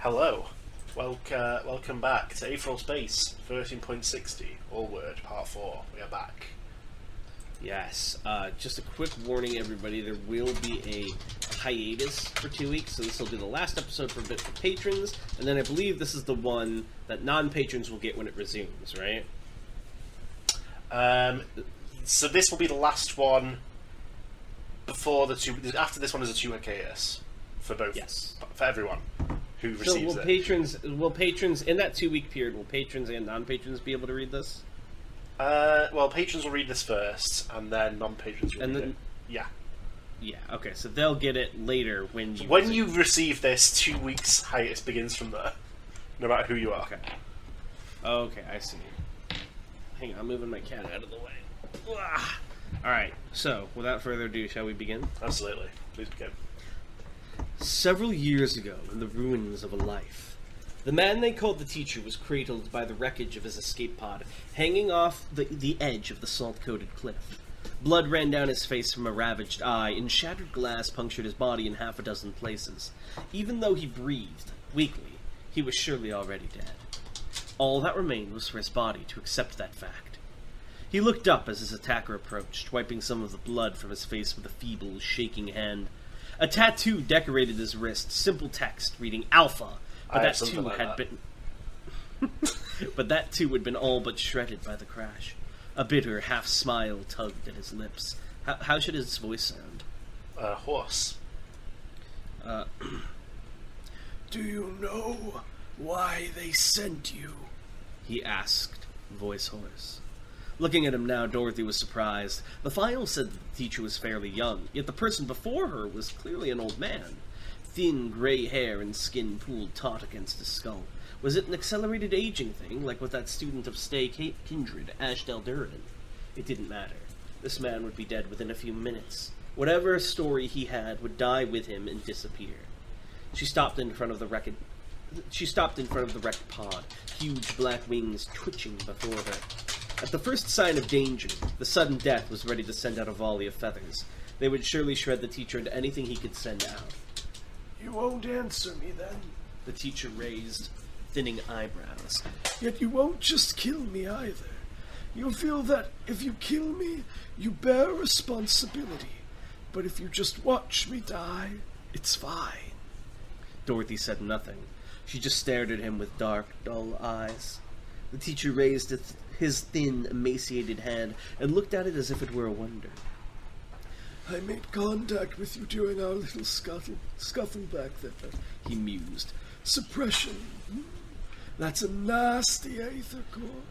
Hello, welcome back to Aetheral Space 13.60, all word, part 4. We are back. Yes, just a quick warning, everybody. There will be a hiatus for 2 weeks, so this will be the last episode for a bit for patrons, and then I believe this is the one that non-patrons will get when it resumes, right? So this will be the last one before the two. After this one is a 2 hiatus for both. Yes, for everyone who receives so will it. Will patrons in that 2 week period? Will patrons and non-patrons be able to read this? Well, patrons will read this first, and then non-patrons will read it. Yeah. Yeah, okay, so they'll get it later when you... When you receive this, 2 weeks hiatus begins from there, no matter who you are. Okay. Okay, I see. Hang on, I'm moving my cat out of the way. Alright, so, without further ado, shall we begin? Absolutely. Please begin. Several years ago, in the ruins of a life, the man they called the teacher was cradled by the wreckage of his escape pod, hanging off the edge of the salt-coated cliff. Blood ran down his face from a ravaged eye, and shattered glass punctured his body in half a dozen places. Even though he breathed weakly, he was surely already dead. All that remained was for his body to accept that fact. He looked up as his attacker approached, wiping some of the blood from his face with a feeble, shaking hand. A tattoo decorated his wrist, simple text reading Alpha, but that too had been but that too had been all but shredded by the crash. A bitter half-smile tugged at his lips. How should his voice sound? Hoarse. Do you know why they sent you? He asked, voice hoarse. Looking at him now, Dorothy was surprised. The file said that the teacher was fairly young, yet the person before her was clearly an old man. Thin, gray hair and skin pooled taut against his skull. Was it an accelerated aging thing, like with that student of Stay Kindred, Ashdel Durden? It didn't matter. This man would be dead within a few minutes. Whatever story he had would die with him and disappear. She stopped in front of the wrecked pod, huge black wings twitching before her. At the first sign of danger, the sudden death was ready to send out a volley of feathers. They would surely shred the teacher into anything he could send out. You won't answer me then? The teacher raised thinning eyebrows. Yet you won't just kill me either. You'll feel that if you kill me, you bear responsibility. But if you just watch me die, it's fine. Dorothy said nothing. She just stared at him with dark, dull eyes. The teacher raised his thin, emaciated hand and looked at it as if it were a wonder. I made contact with you during our little scuffle back there, he mused. Suppression. That's a nasty aether core.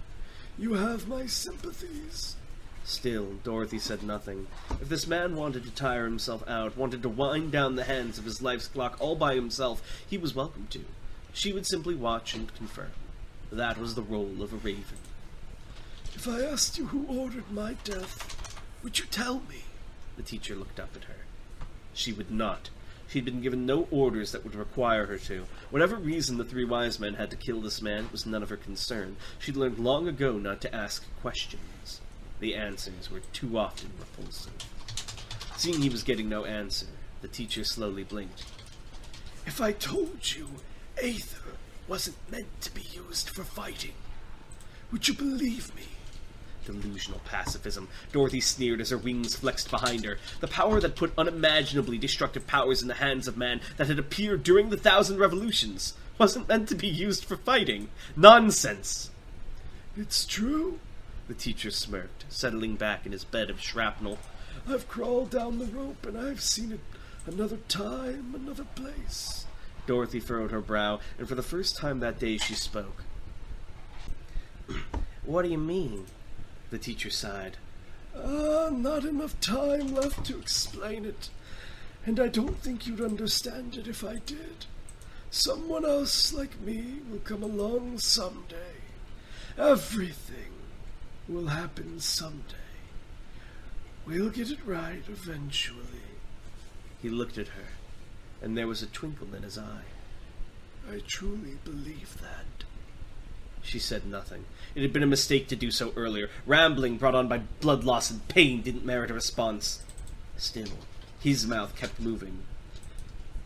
You have my sympathies. Still, Dorothy said nothing. If this man wanted to tire himself out, wanted to wind down the hands of his life's clock all by himself, he was welcome to. She would simply watch and confirm. That was the role of a raven. If I asked you who ordered my death, would you tell me? The teacher looked up at her. She would not. She'd been given no orders that would require her to. Whatever reason the 3 wise men had to kill this man was none of her concern. She'd learned long ago not to ask questions. The answers were too often repulsive. Seeing he was getting no answer, the teacher slowly blinked. If I told you aether wasn't meant to be used for fighting, would you believe me? Delusional pacifism. Dorothy sneered as her wings flexed behind her. The power that put unimaginably destructive powers in the hands of man that had appeared during the 1,000 revolutions wasn't meant to be used for fighting. Nonsense! It's true, the teacher smirked, settling back in his bed of shrapnel. I've crawled down the rope and I've seen it another time, another place. Dorothy furrowed her brow, and for the first time that day she spoke. What do you mean? The teacher sighed. Not enough time left to explain it, and I don't think you'd understand it if I did. Someone else like me will come along someday. Everything will happen someday. We'll get it right eventually. He looked at her, and there was a twinkle in his eye. I truly believe that. She said nothing. It had been a mistake to do so earlier. Rambling brought on by blood loss and pain didn't merit a response. Still, his mouth kept moving.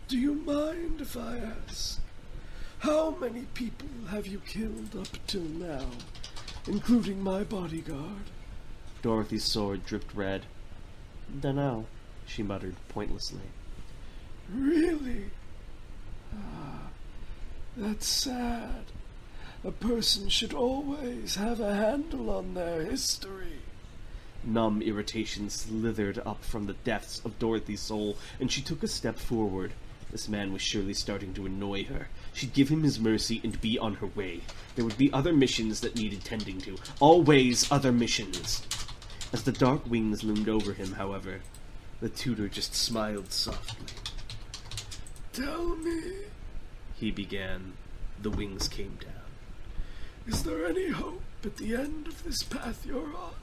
Do you mind if I ask? How many people have you killed up till now, including my bodyguard? Dorothy's sword dripped red. Dunno, she muttered pointlessly. Really? Ah, that's sad. A person should always have a handle on their history. Numb irritation slithered up from the depths of Dorothy's soul, and she took a step forward. This man was surely starting to annoy her. She'd give him his mercy and be on her way. There would be other missions that needed tending to. Always other missions. As the dark wings loomed over him, however, the tutor just smiled softly. Tell me, He began. The wings came down. is there any hope at the end of this path you're on?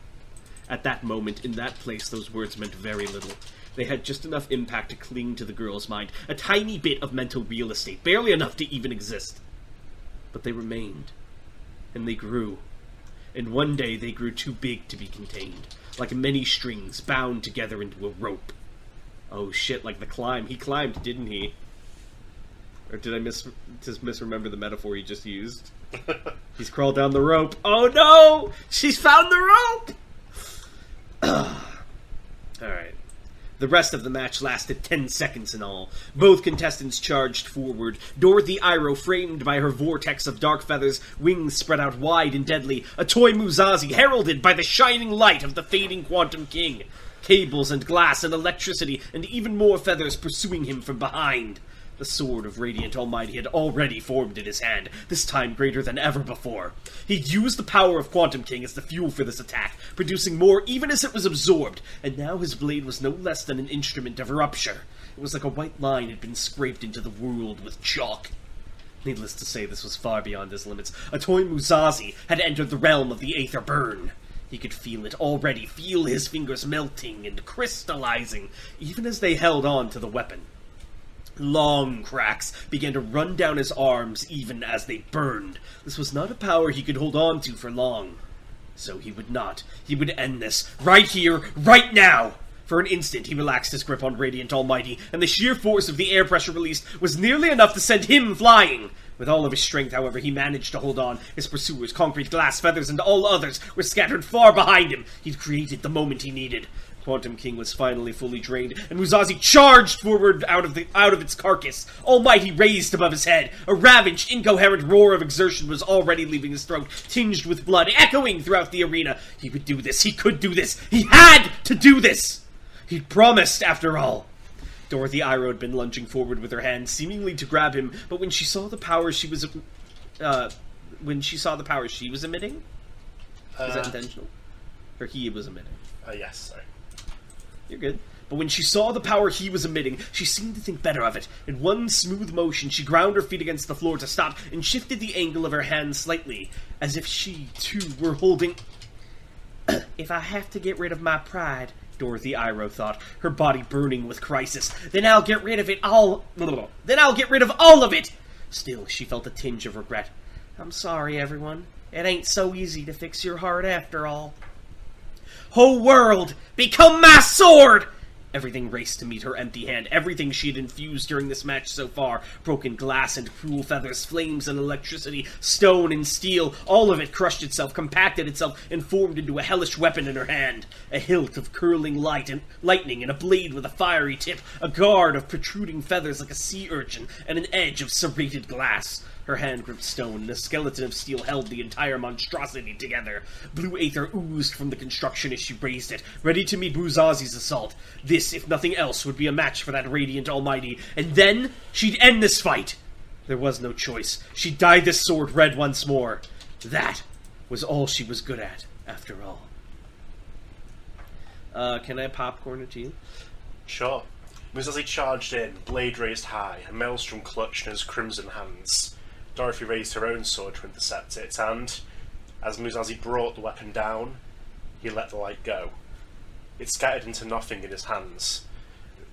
At that moment, in that place, those words meant very little. They had just enough impact to cling to the girl's mind, a tiny bit of mental real estate, barely enough to even exist. But they remained, and they grew. And one day they grew too big to be contained, like many strings bound together into a rope. Oh shit, like the climb. He climbed, didn't he? Or did I misremember the metaphor he just used? He's crawled down the rope. Oh no! She's found the rope! Alright. The rest of the match lasted 10 seconds in all. Both contestants charged forward. Dorothy Iroh, framed by her vortex of dark feathers, wings spread out wide and deadly. A toy Muzazi, heralded by the shining light of the fading Quantum King. Cables and glass and electricity, and even more feathers pursuing him from behind. The sword of Radiant Almighty had already formed in his hand, this time greater than ever before. He'd used the power of Quantum King as the fuel for this attack, producing more even as it was absorbed, and now his blade was no less than an instrument of rupture. It was like a white line had been scraped into the world with chalk. Needless to say, this was far beyond his limits. A toy Muzazi had entered the realm of the Aether Burn. He could feel it already, feel his fingers melting and crystallizing, even as they held on to the weapon. Long cracks began to run down his arms even as they burned. This was not a power he could hold on to for long. So he would not. He would end this. Right here, right now! For an instant, he relaxed his grip on Radiant Almighty, and the sheer force of the air pressure released was nearly enough to send him flying. With all of his strength, however, he managed to hold on. His pursuers, concrete, glass, feathers, and all others were scattered far behind him. He'd created the moment he needed. Quantum King was finally fully drained, and Muzazi charged forward out of its carcass. Almighty raised above his head. A ravaged, incoherent roar of exertion was already leaving his throat, tinged with blood, echoing throughout the arena. He would do this. He could do this. He had to do this! He'd promised, after all. Dorothy Iroh had been lunging forward with her hand, seemingly to grab him, but when she saw the power she was emitting? Is that intentional? Or he was emitting? Yes, sorry. You're good. But when she saw the power he was emitting, she seemed to think better of it. In one smooth motion, she ground her feet against the floor to stop and shifted the angle of her hand slightly, as if she, too, were holding... If I have to get rid of my pride, Dorothy Iroh thought, her body burning with crisis, then I'll get rid of it all... Then I'll get rid of all of it! Still, she felt a tinge of regret. I'm sorry, everyone. It ain't so easy to fix your heart after all. Whole world, become my sword! Everything raced to meet her empty hand. Everything she had infused during this match so far. Broken glass and cruel feathers, flames and electricity, stone and steel. All of it crushed itself, compacted itself, and formed into a hellish weapon in her hand. A hilt of curling light and lightning, and a blade with a fiery tip. A guard of protruding feathers like a sea urchin, and an edge of serrated glass. Her hand gripped stone, and a skeleton of steel held the entire monstrosity together. Blue aether oozed from the construction as she raised it, ready to meet Muzazi's assault. This, if nothing else, would be a match for that Radiant Almighty, and then she'd end this fight! There was no choice. She'd dye this sword red once more. That was all she was good at, after all. Can I popcorn it to you? Sure. Muzazi charged in, blade raised high, a maelstrom clutched in his crimson hands. Dorothy raised her own sword to intercept it, and, as Muzazi brought the weapon down, he let the light go. It scattered into nothing in his hands.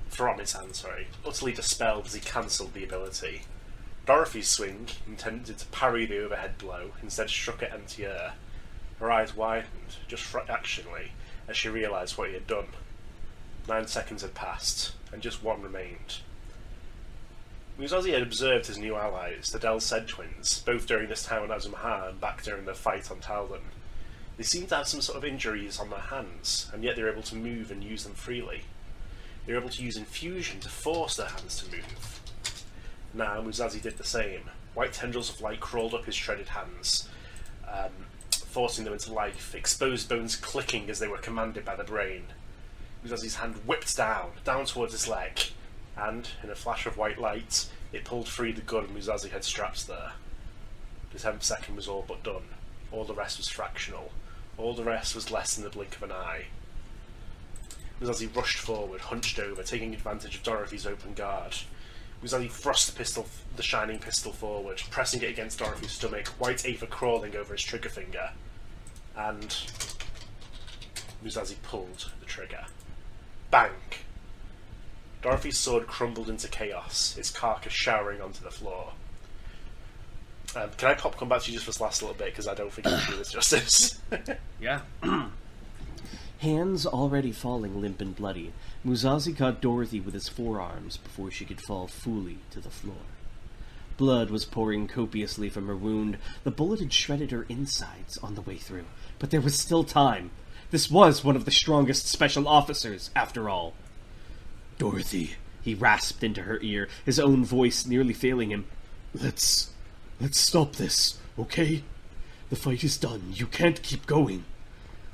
From his hands, sorry. Utterly dispelled as he cancelled the ability. Dorothy's swing, intended to parry the overhead blow, instead struck at empty air. Her eyes widened, just fractionally, as she realised what he had done. 9 seconds had passed, and just one remained. Musashi had observed his new allies, the Del Said twins, both during this time on Azumahar and back during their fight on Taldan. They seemed to have some sort of injuries on their hands, and yet they were able to move and use them freely. They were able to use infusion to force their hands to move. Now Musashi did the same. White tendrils of light crawled up his shredded hands, forcing them into life, exposed bones clicking as they were commanded by the brain. Musashi's hand whipped down towards his leg, and, in a flash of white light, it pulled free the gun Musashi had strapped there. The 10th second was all but done. All the rest was fractional. All the rest was less than the blink of an eye. Musashi rushed forward, hunched over, taking advantage of Dorothy's open guard. Musashi thrust the shining pistol forward, pressing it against Dorothy's stomach, white Aether crawling over his trigger finger. And Musashi pulled the trigger. Bang! Dorothy's sword crumbled into chaos, its carcass showering onto the floor. Can I come back to you just for this last little bit, because I don't think you can do this justice. Yeah. Hands already falling limp and bloody, Musashi caught Dorothy with his forearms before she could fall fully to the floor. Blood was pouring copiously from her wound. The bullet had shredded her insides on the way through, but there was still time. This was one of the strongest special officers, after all. "Dorothy," he rasped into her ear, his own voice nearly failing him. Let's stop this, okay? The fight is done. You can't keep going.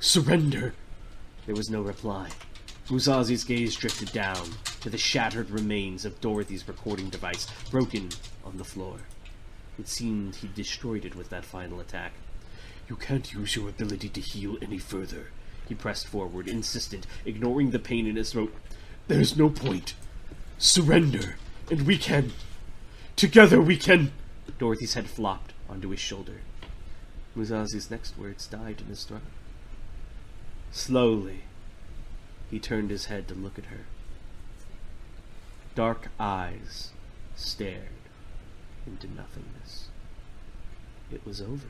Surrender." There was no reply. Musashi's gaze drifted down to the shattered remains of Dorothy's recording device, broken on the floor. It seemed he'd destroyed it with that final attack. "You can't use your ability to heal any further." He pressed forward, insistent, ignoring the pain in his throat. "There's no point. Surrender, and we can. Together we can." Dorothy's head flopped onto his shoulder. Musashi's next words died in his throat. Slowly, he turned his head to look at her. Dark eyes stared into nothingness. It was over.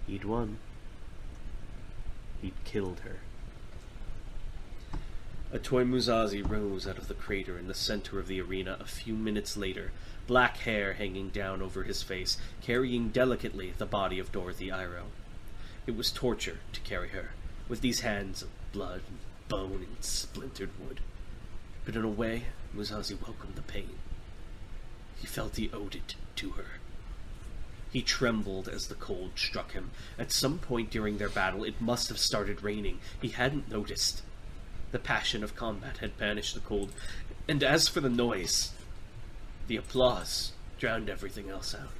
He'd won. He'd killed her. A toy Musashi rose out of the crater in the center of the arena a few minutes later, black hair hanging down over his face, carrying delicately the body of Dorothy Iroh. It was torture to carry her, with these hands of blood and bone and splintered wood. But in a way, Musashi welcomed the pain. He felt he owed it to her. He trembled as the cold struck him. At some point during their battle, it must have started raining. He hadn't noticed. The passion of combat had banished the cold, and as for the noise, the applause drowned everything else out.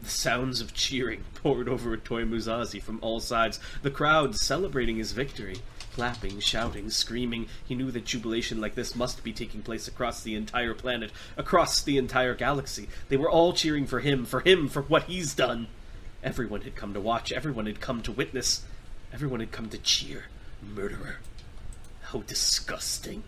The sounds of cheering poured over Toy Musashi from all sides, the crowd celebrating his victory. Clapping, shouting, screaming, he knew that jubilation like this must be taking place across the entire planet, across the entire galaxy. They were all cheering for him, for what he's done. Everyone had come to watch, everyone had come to witness, everyone had come to cheer. Murderer. How disgusting.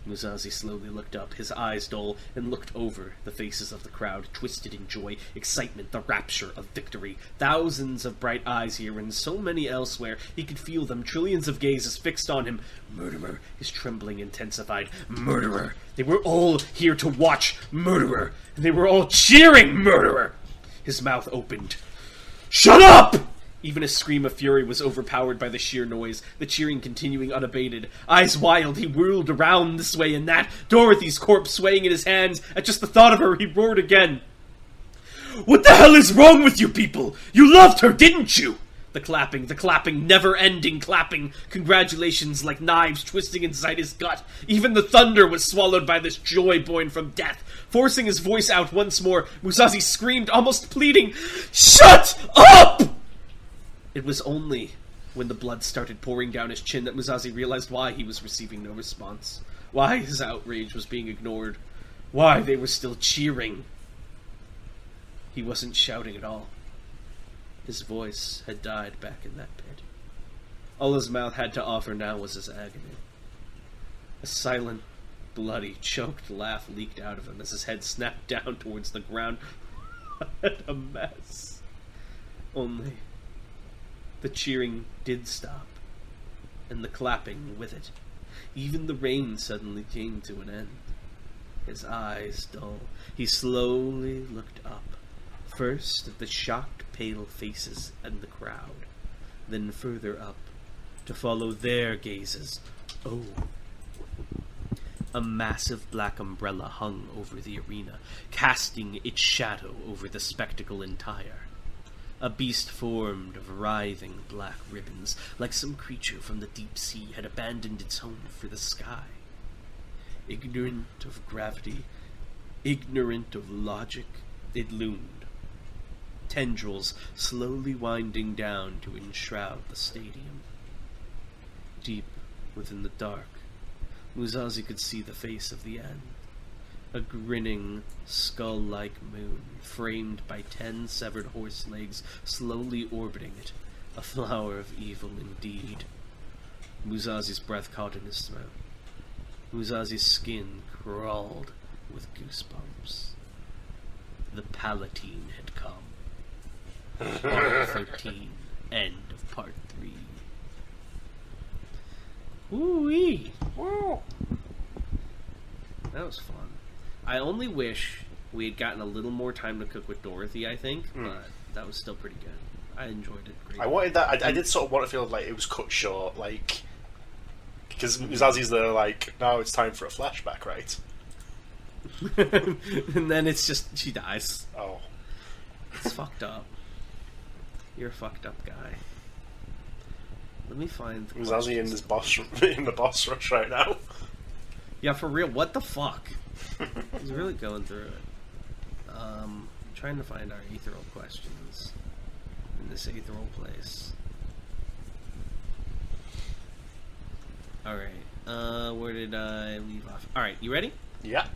Musashi slowly looked up, his eyes dull, and looked over the faces of the crowd, twisted in joy, excitement, the rapture of victory. Thousands of bright eyes here, and so many elsewhere. He could feel them, trillions of gazes fixed on him. Murderer. His trembling intensified. Murderer. They were all here to watch. Murderer. And they were all cheering. Murderer. His mouth opened. Shut up! Even a scream of fury was overpowered by the sheer noise, the cheering continuing unabated. Eyes wild, he whirled around this way and that, Dorothy's corpse swaying in his hands. At just the thought of her, he roared again. What the hell is wrong with you people? You loved her, didn't you? The clapping, never-ending clapping. Congratulations like knives twisting inside his gut. Even the thunder was swallowed by this joy born from death. Forcing his voice out once more, Musashi screamed, almost pleading, Shut up! It was only when the blood started pouring down his chin that Musashi realized why he was receiving no response. Why his outrage was being ignored. Why they were still cheering. He wasn't shouting at all. His voice had died back in that pit. All his mouth had to offer now was his agony. A silent, bloody, choked laugh leaked out of him as his head snapped down towards the ground. What a mess. Only the cheering did stop, and the clapping with it. Even the rain suddenly came to an end. his eyes dull. He slowly looked up, first at the shocked, pale faces in the crowd, then further up, to follow their gazes. Oh. A massive black umbrella hung over the arena, casting its shadow over the spectacle entire. A beast formed of writhing black ribbons, like some creature from the deep sea had abandoned its home for the sky. Ignorant of gravity, ignorant of logic, it loomed, tendrils slowly winding down to enshroud the stadium. Deep within the dark, Musashi could see the face of the end. A grinning, skull-like moon, framed by 10 severed horse legs slowly orbiting it. A flower of evil indeed. Musashi's breath caught in his throat. Musashi's skin crawled with goosebumps. The Palatine had come. Part 13. End of Part 3. Woo-wee! Whoa! That was fun. I only wish we had gotten a little more time to cook with Dorothy, I think, but that was still pretty good. I enjoyed it greatly. I wanted that. I did sort of want to feel like it was cut short, like, because Musashi's there, like, now it's time for a flashback, right? And then it's just she dies. Oh, it's fucked up. You're a fucked up guy. Let me find the Musashi in the boss rush right now. Yeah, for real. What the fuck? He's really going through it. Trying to find our ethereal questions in this ethereal place. Alright, where did I leave off? Alright, you ready? Yeah.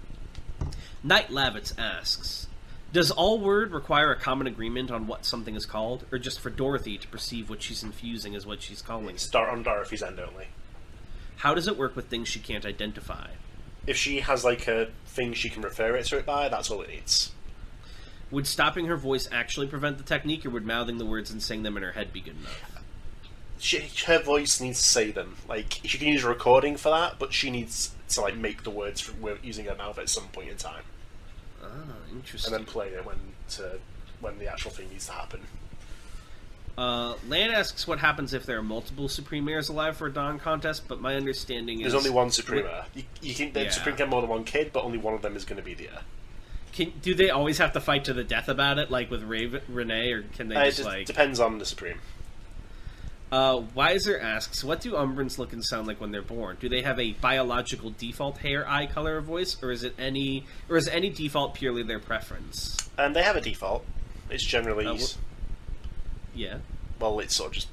Knight Lavitz asks, does all word require a common agreement on what something is called, or just for Dorothy to perceive what she's infusing as what she's calling it? Start on Dorothy's end only. How does it work with things she can't identify? If she has, like, a thing she can refer it to it by, that's all it needs. Would stopping her voice actually prevent the technique, or would mouthing the words and saying them in her head be good enough? Her voice needs to say them. Like, she can use a recording for that, but she needs to, like, make the words using her mouth at some point in time. Ah, interesting. And then play it when the actual thing needs to happen. Lan asks what happens if there are multiple Supreme Heirs alive for a Dawn contest, but my understanding is... There's only one Supreme Heir. You can Supreme can have more than one kid, but only one of them is going to be the heir. Do they always have to fight to the death about it, like with Renee, or can they just, like... Depends on the Supreme. Weiser asks, what do Umbrans look and sound like when they're born? Do they have a biological default hair, eye color, or voice, or is any default purely their preference? They have a default. It's generally... yeah. Well, it's sort of just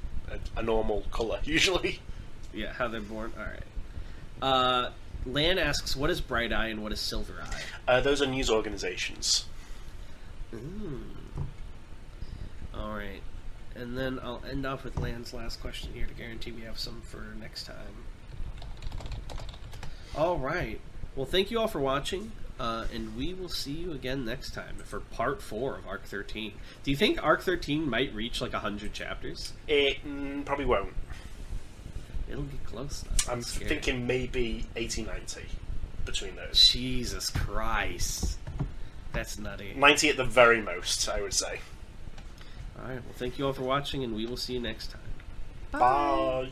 a normal colour, usually. Yeah, how they're born. Alright. Lan asks, what is Bright Eye and what is Silver Eye? Those are news organizations. Alright. And then I'll end off with Lan's last question here to guarantee we have some for next time. Alright. Well, thank you all for watching. And we will see you again next time for part 4 of Arc 13. Do you think Arc 13 might reach like 100 chapters? It probably won't. It'll get close though. I'm thinking maybe 80-90 between those. Jesus Christ. That's nutty. 90 at the very most, I would say. Alright, well thank you all for watching and we will see you next time. Bye.